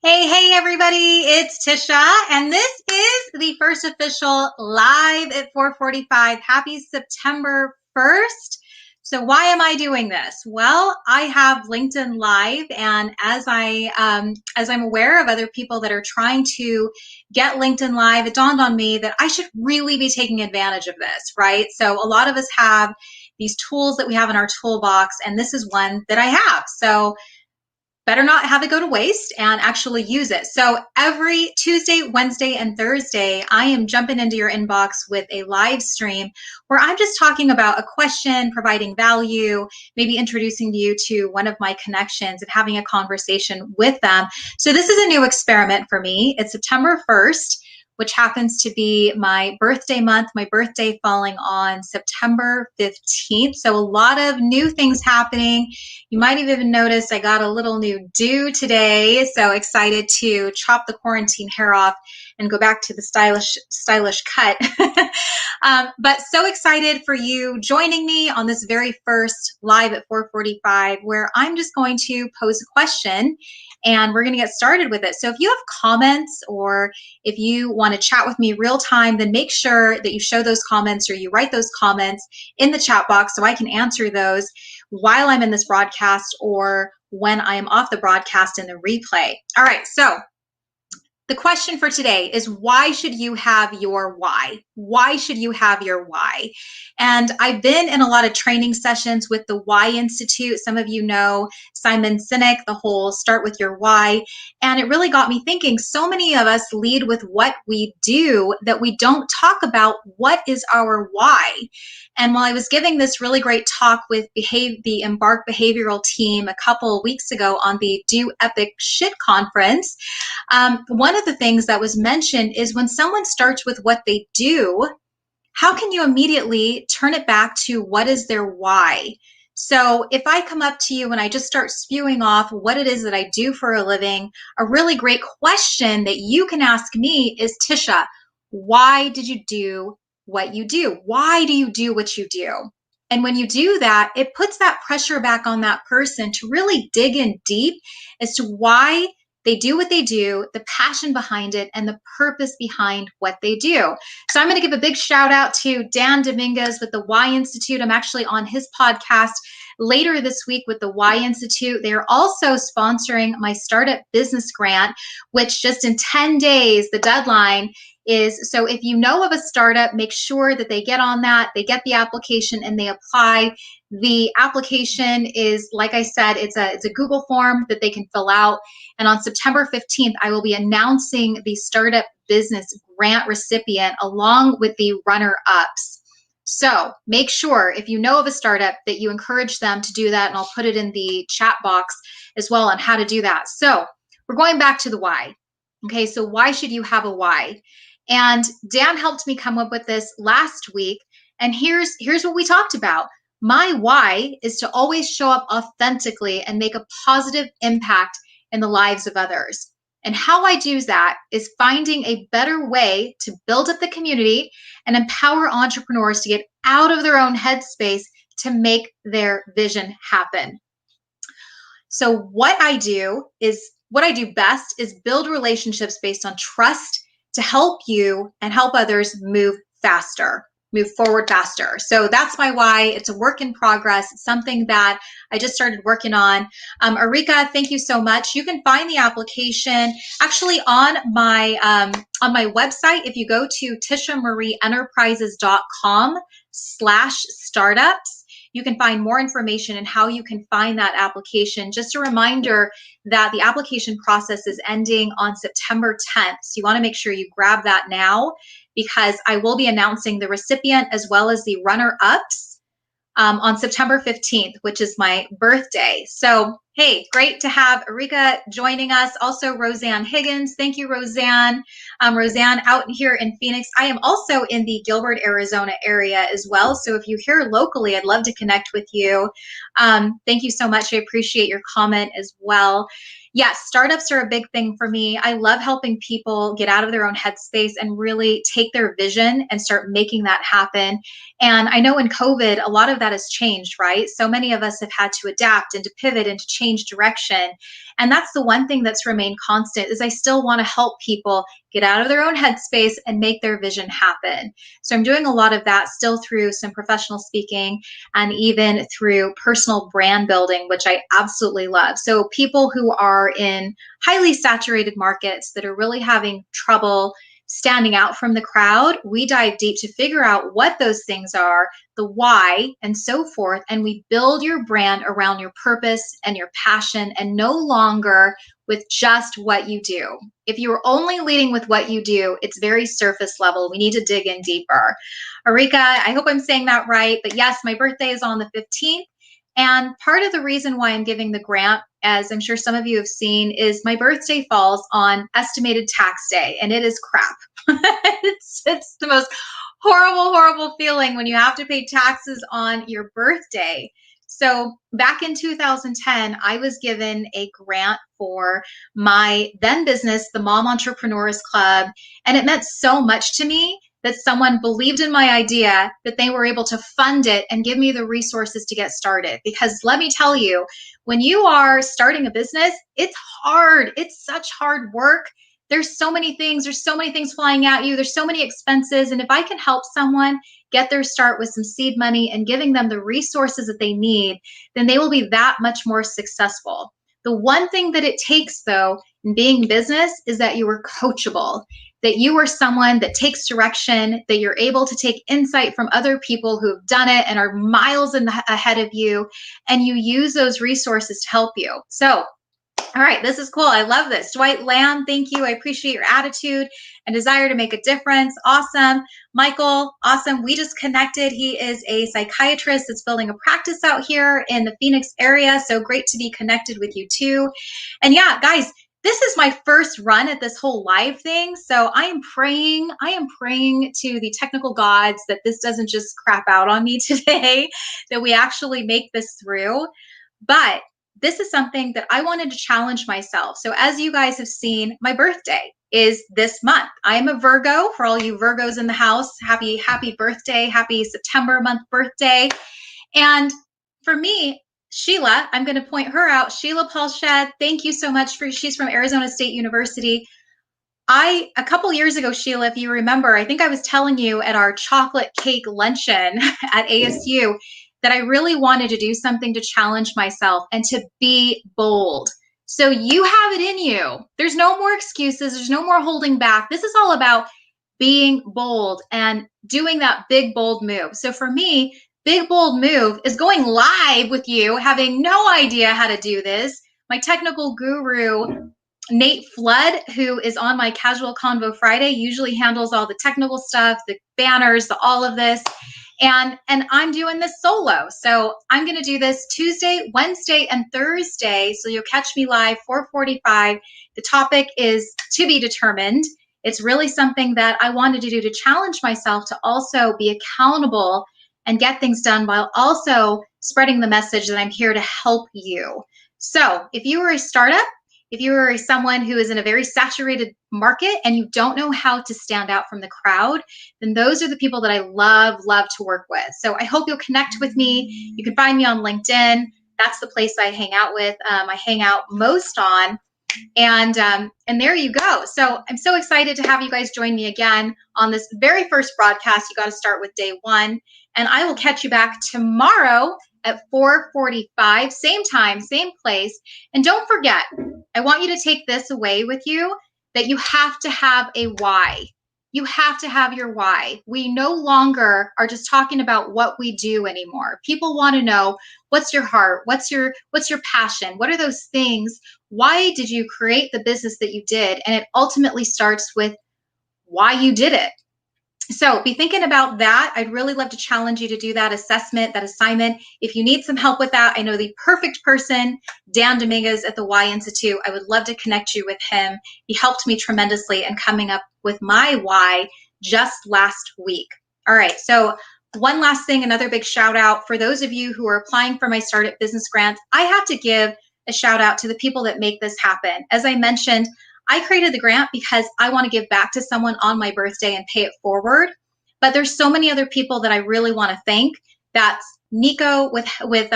Hey, everybody, it's Tisha, and this is the first official live at 4:45. Happy September 1st. So why am I doing this? Well, I have LinkedIn Live, and as I'm aware of other people that are trying to get LinkedIn Live, it dawned on me that I should really be taking advantage of this, right? So a lot of us have these tools that we have in our toolbox, and this is one that I have. So better not have it go to waste and actually use it. So every Tuesday, Wednesday, and Thursday, I am jumping into your inbox with a live stream where I'm just talking about a question, providing value, maybe introducing you to one of my connections and having a conversation with them. So this is a new experiment for me. It's September 1st, which happens to be my birthday month, my birthday falling on September 15th. So a lot of new things happening. You might have even noticed I got a little new do today. So excited to chop the quarantine hair off and go back to the stylish cut. But so excited for you joining me on this very first live at 4:45, where I'm just going to pose a question and we're going to get started with it. So if you have comments or if you want to chat with me real time, then make sure that you show those comments or you write those comments in the chat box so I can answer those while I'm in this broadcast or when I am off the broadcast in the replay. All right, so the question for today is, why should you have your why? Why should you have your why? And I've been in a lot of training sessions with the Why Institute. Some of you know Simon Sinek, the whole start with your why. And it really got me thinking, so many of us lead with what we do that we don't talk about what is our why. And while I was giving this really great talk with the Embark Behavioral team a couple of weeks ago on the Do Epic Shit conference, one of the things that was mentioned is when someone starts with what they do, how can you immediately turn it back to what is their why? So if I come up to you and I just start spewing off what it is that I do for a living, a really great question that you can ask me is, Tisha, why did you do what you do? Why do you do what you do? And when you do that, it puts that pressure back on that person to really dig in deep as to why they do what they do, the passion behind it, and the purpose behind what they do. So I'm going to give a big shout out to Dan Dominguez with the Why Institute. I'm actually on his podcast later this week with the Why Institute. They are also sponsoring my startup business grant, which just in 10 days, the deadline is. So if you know of a startup, make sure that they get on that, they get the application and they apply. The application is, like I said, it's a Google form that they can fill out. And on September 15th, I will be announcing the Startup Business Grant recipient along with the runner-ups. So make sure, if you know of a startup, that you encourage them to do that. And I'll put it in the chat box as well on how to do that. So we're going back to the why. Okay, so why should you have a why? And Dan helped me come up with this last week. And here's what we talked about. My why is to always show up authentically and make a positive impact in the lives of others. And how I do that is finding a better way to build up the community and empower entrepreneurs to get out of their own headspace to make their vision happen. So what I do best is build relationships based on trust to help you and help others move forward faster. So that's my why. It's a work in progress. It's something that I just started working on. Arika, thank you so much. You can find the application actually on my website. If you go to tishamarieNterprises.com/startups, you can find more information and how you can find that application. Just a reminder that the application process is ending on September 10th. So you want to make sure you grab that now, because I will be announcing the recipient as well as the runner-ups on September 15th, which is my birthday. So, hey, great to have Arika joining us. Also, Roseanne Higgins. Thank you, Roseanne. Roseanne out here in Phoenix. I am also in the Gilbert, Arizona area as well. So if you're here locally, I'd love to connect with you. Thank you so much. I appreciate your comment as well. yes, startups are a big thing for me. I love helping people get out of their own headspace and really take their vision and start making that happen. And I know in COVID, a lot of that has changed, right? So many of us have had to adapt and to pivot and to change direction. And that's the one thing that's remained constant is I still want to help people get out of their own headspace and make their vision happen. So I'm doing a lot of that still through some professional speaking and even through personal brand building, which I absolutely love. So people who are in highly saturated markets that are really having trouble standing out from the crowd, we dive deep to figure out what those things are, the why, and so forth. And we build your brand around your purpose and your passion and no longer with just what you do. If you are only leading with what you do, it's very surface level. We need to dig in deeper. Arika, I hope I'm saying that right, but yes, my birthday is on the 15th. And part of the reason why I'm giving the grant, as I'm sure some of you have seen, is my birthday falls on estimated tax day, and it is crap. it's the most horrible feeling when you have to pay taxes on your birthday. So back in 2010, I was given a grant for my then business, the Mom Entrepreneurs Club, and it meant so much to me that someone believed in my idea, that they were able to fund it and give me the resources to get started. Because let me tell you, when you are starting a business, it's hard. It's such hard work. There's so many things flying at you. There's so many expenses. And if I can help someone get their start with some seed money and giving them the resources that they need, then they will be that much more successful. The one thing that it takes, though, in being business is that you are coachable, that you are someone that takes direction, that you're able to take insight from other people who have done it and are miles ahead of you, and you use those resources to help you. So, all right, this is cool. I love this. Dwight Lamb, thank you. I appreciate your attitude and desire to make a difference. Awesome. Michael, awesome. We just connected. He is a psychiatrist that's building a practice out here in the Phoenix area. So great to be connected with you too. And yeah, guys, this is my first run at this whole live thing. So I am praying to the technical gods that this doesn't just crap out on me today, that we actually make this through. But this is something that I wanted to challenge myself. So as you guys have seen, my birthday is this month. I am a Virgo. For all you Virgos in the house, happy birthday, happy September month birthday. And for me, Sheila, I'm going to point her out. Sheila Paulshed, thank you so much she's from Arizona State University. A couple years ago, Sheila, if you remember, I think I was telling you at our chocolate cake luncheon at ASU that I really wanted to do something to challenge myself and to be bold. So you have it in you. There's no more excuses. There's no more holding back. This is all about being bold and doing that big, bold move. So for me, big, bold move is going live with you, having no idea how to do this. My technical guru, Nate Flood, who is on my Casual Convo Friday, usually handles all the technical stuff, the banners, all of this. And I'm doing this solo. So I'm going to do this Tuesday, Wednesday, and Thursday. So you'll catch me live 4:45. The topic is to be determined. It's really something that I wanted to do to challenge myself to also be accountable and get things done while also spreading the message that I'm here to help you. So if you are a startup, if you are someone who is in a very saturated market and you don't know how to stand out from the crowd, then those are the people that I love to work with. So I hope you'll connect with me. You can find me on LinkedIn. That's the place I hang out with. I hang out most on. And there you go. So I'm so excited to have you guys join me again on this very first broadcast. You got to start with day one. And I will catch you back tomorrow at 4:45, same time, same place. And don't forget, I want you to take this away with you, that you have to have a why. You have to have your why. We no longer are just talking about what we do anymore. People want to know, what's your heart? What's your passion? What are those things? Why did you create the business that you did? And it ultimately starts with why you did it. So be thinking about that. I'd really love to challenge you to do that assessment, that assignment. If you need some help with that, I know the perfect person, Dan Dominguez at the Y Institute. I would love to connect you with him. He helped me tremendously in coming up with my why just last week. All right, so one last thing, another big shout out for those of you who are applying for my Startup Business Grant. I have to give a shout out to the people that make this happen. As I mentioned, I created the grant because I want to give back to someone on my birthday and pay it forward. But there's so many other people that I really want to thank. That's Nico with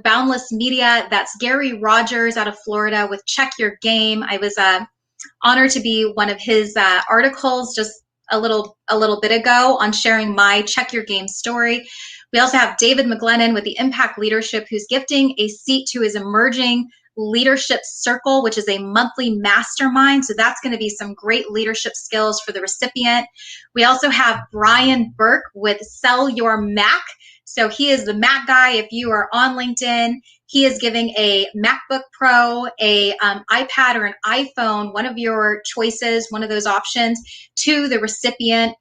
Boundless Media. That's Gary Rogers out of Florida with Check Your Game. I was honored to be one of his articles just a little bit ago on sharing my Check Your Game story. We also have David McGlennon with the Impact Leadership, who's gifting a seat to his Emerging Leadership Circle, which is a monthly mastermind. So that's going to be some great leadership skills for the recipient. We also have Brian Burke with Sell Your Mac. So he is the Mac guy. If you are on LinkedIn, he is giving a MacBook Pro, a iPad, or an iPhone, one of your choices, one of those options, to the recipient.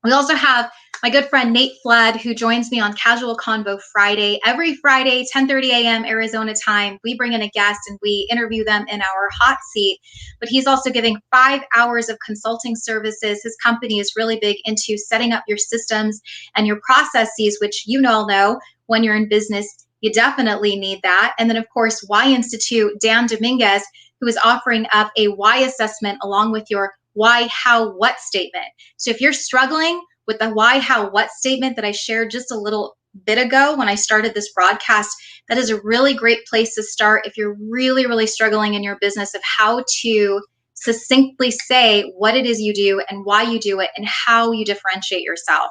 We also have my good friend Nate Flood, who joins me on Casual Convo Friday. Every Friday, 10:30 a.m. Arizona time, we bring in a guest and we interview them in our hot seat. But he's also giving 5 hours of consulting services. His company is really big into setting up your systems and your processes, which you all know when you're in business, you definitely need that. And then, of course, Why Institute, Dan Dominguez, who is offering up a why assessment along with your why, how, what statement. So if you're struggling with the why, how, what statement that I shared just a little bit ago when I started this broadcast, that is a really great place to start if you're really, really struggling in your business of how to succinctly say what it is you do and why you do it and how you differentiate yourself.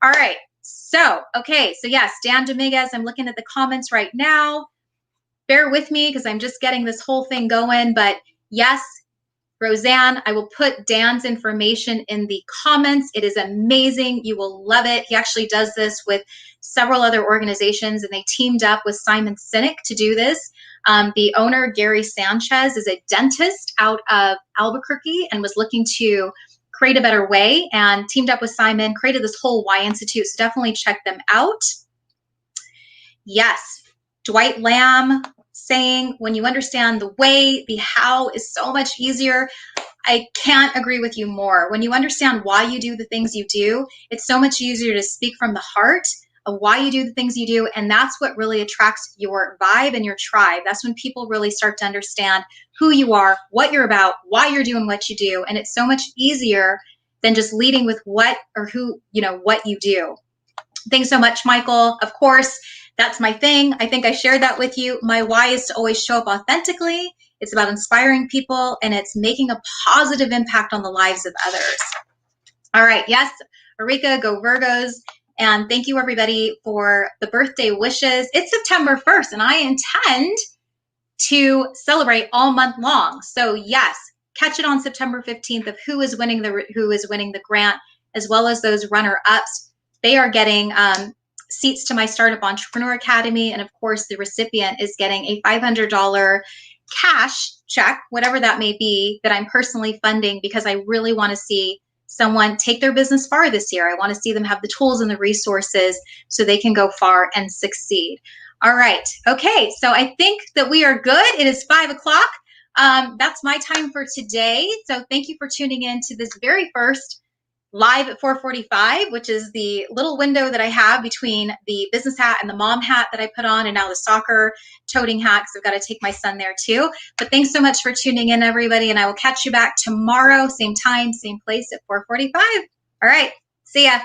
All right. So, okay. So yes, Dan Dominguez, I'm looking at the comments right now. Bear with me because I'm just getting this whole thing going. But yes, Roseanne, I will put Dan's information in the comments. It is amazing. You will love it. He actually does this with several other organizations, and they teamed up with Simon Sinek to do this. The owner, Gary Sanchez, is a dentist out of Albuquerque and was looking to create a better way and teamed up with Simon, created this whole Why Institute. So definitely check them out. Yes, Dwight Lamb saying, when you understand the way, the how is so much easier. I can't agree with you more. When you understand why you do the things you do, it's so much easier to speak from the heart of why you do the things you do. And that's what really attracts your vibe and your tribe. That's when people really start to understand who you are, what you're about, why you're doing what you do. And it's so much easier than just leading with what or who, what you do. Thanks so much, Michael. Of course, that's my thing. I think I shared that with you. My why is to always show up authentically. It's about inspiring people, and it's making a positive impact on the lives of others. All right. Yes, Arika, go Virgos. And thank you, everybody, for the birthday wishes. It's September 1st, and I intend to celebrate all month long. So yes, catch it on September 15th of who is winning the grant, as well as those runner-ups. They are getting seats to my Startup Entrepreneur Academy. And of course, the recipient is getting a $500 cash check, whatever that may be, that I'm personally funding because I really want to see someone take their business far this year. I want to see them have the tools and the resources so they can go far and succeed. All right. Okay. So I think that we are good. It is 5 o'clock. That's my time for today. So thank you for tuning in to this very first live at 4:45, which is the little window that I have between the business hat and the mom hat that I put on, and now the soccer toting hat, because I've got to take my son there too. But thanks so much for tuning in, everybody, and I will catch you back tomorrow, same time, same place at 4:45. All right, see ya.